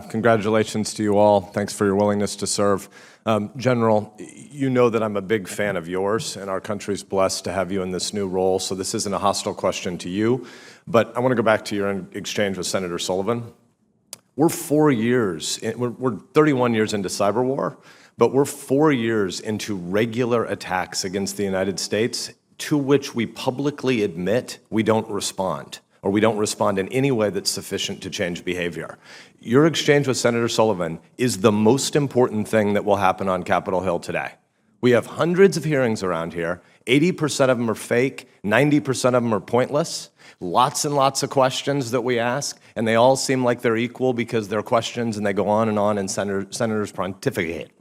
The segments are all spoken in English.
Congratulations to you all. Thanks for your willingness to serve. General, you know that I'm a big fan of yours, and our country's blessed to have you in this new role, so this isn't a hostile question to you. But I want to go back to your exchange with Senator Sullivan. We're 31 years into cyber war, but we're 4 years into regular attacks against the United States to which we publicly admit we don't respond, or we don't respond in any way that's sufficient to change behavior. Your exchange with Senator Sullivan is the most important thing that will happen on Capitol Hill today. We have hundreds of hearings around here. 80% of them are fake, 90% of them are pointless. Lots and lots of questions that we ask, and they all seem like they're equal because they're questions and they go on, and senators pontificate.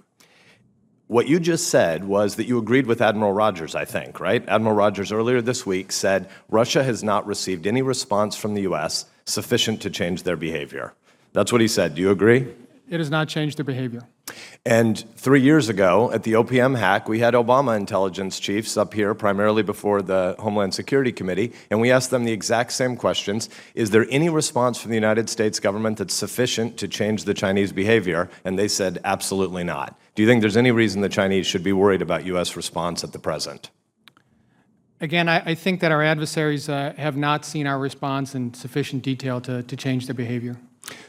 What you just said was that you agreed with Admiral Rogers, I think, right? Admiral Rogers earlier this week said Russia has not received any response from the U.S. sufficient to change their behavior. That's what he said. Do you agree? It has not changed their behavior. And 3 years ago, at the OPM hack, we had Obama intelligence chiefs up here, primarily before the Homeland Security Committee, and we asked them the exact same questions. Is there any response from the United States government that's sufficient to change the Chinese behavior? And they said, absolutely not. Do you think there's any reason the Chinese should be worried about U.S. response at the present? Again, I think that our adversaries have not seen our response in sufficient detail to change their behavior.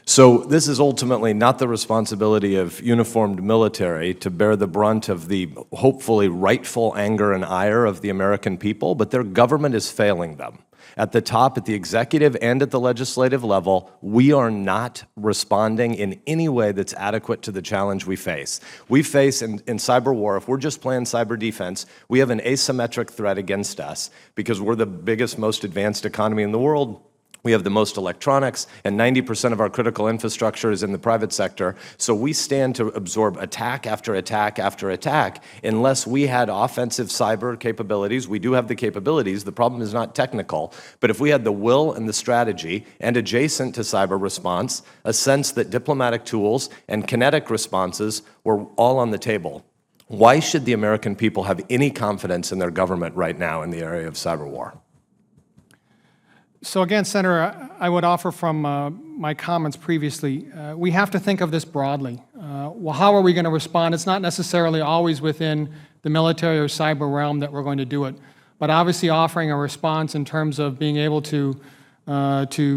So this is ultimately not the responsibility of uniformed military to bear the brunt of the hopefully rightful anger and ire of the American people, but their government is failing them. At the top, at the executive and at the legislative level, we are not responding in any way that's adequate to the challenge we face. We face in cyber war, if we're just playing cyber defense, we have an asymmetric threat against us because we're the biggest, most advanced economy in the world. We have the most electronics, and 90% of our critical infrastructure is in the private sector. So we stand to absorb attack after attack after attack unless we had offensive cyber capabilities. We do have the capabilities. The problem is not technical. But if we had the will and the strategy, and adjacent to cyber response, a sense that diplomatic tools and kinetic responses were all on the table, why should the American people have any confidence in their government right now in the area of cyber war? So again, Senator, I would offer from my comments previously, we have to think of this broadly. Well, how are we going to respond? It's not necessarily always within the military or cyber realm that we're going to do it, but obviously offering a response in terms of being able to an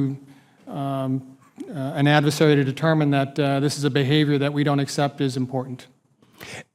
adversary to determine that this is a behavior that we don't accept is important.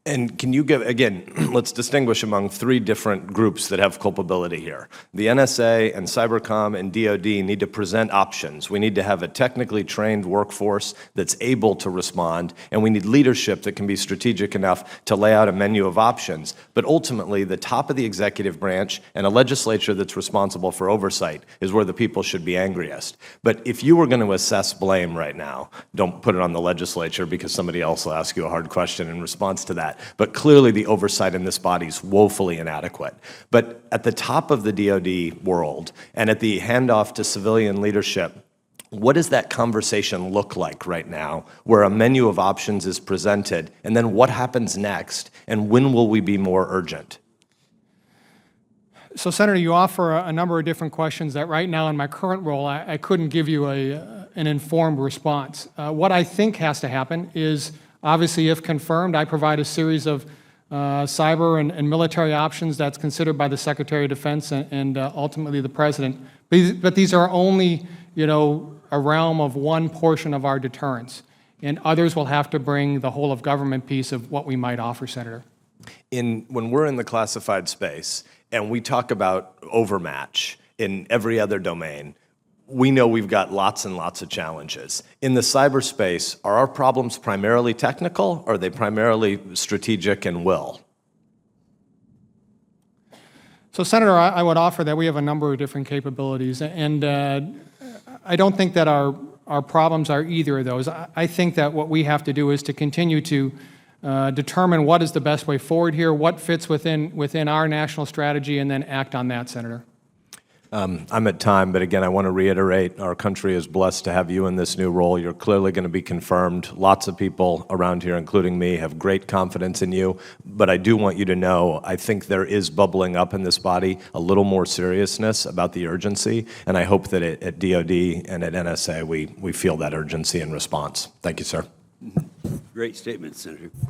And can you give, again, let's distinguish among three different groups that have culpability here. The NSA and Cybercom and DoD need to present options. We need to have a technically trained workforce that's able to respond, and we need leadership that can be strategic enough to lay out a menu of options. But ultimately, the top of the executive branch and a legislature that's responsible for oversight is where the people should be angriest. But if you were going to assess blame right now, don't put it on the legislature because somebody else will ask you a hard question in response to that. But clearly the oversight in this body is woefully inadequate. But at the top of the DoD world and at the handoff to civilian leadership, what does that conversation look like right now where a menu of options is presented, and then what happens next, and when will we be more urgent? So, Senator, you offer a number of different questions that right now in my current role, I couldn't give you an informed response. What I think has to happen is, obviously, if confirmed, I provide a series of cyber and military options that's considered by the Secretary of Defense and ultimately the President. But these are only, a realm of one portion of our deterrence. And others will have to bring the whole of government piece of what we might offer, Senator. When we're in the classified space and we talk about overmatch in every other domain, we know we've got lots and lots of challenges. In the cyberspace, are our problems primarily technical, or are they primarily strategic and will? So, Senator, I would offer that we have a number of different capabilities, and I don't think that our problems are either of those. I think that what we have to do is to continue to determine what is the best way forward here, what fits within our national strategy, and then act on that, Senator. I'm at time, but again, I want to reiterate, our country is blessed to have you in this new role. You're clearly going to be confirmed. Lots of people around here, including me, have great confidence in you. But I do want you to know, I think there is bubbling up in this body a little more seriousness about the urgency, and I hope that at DOD and at NSA, we feel that urgency and response. Thank you, sir. Great statement, Senator.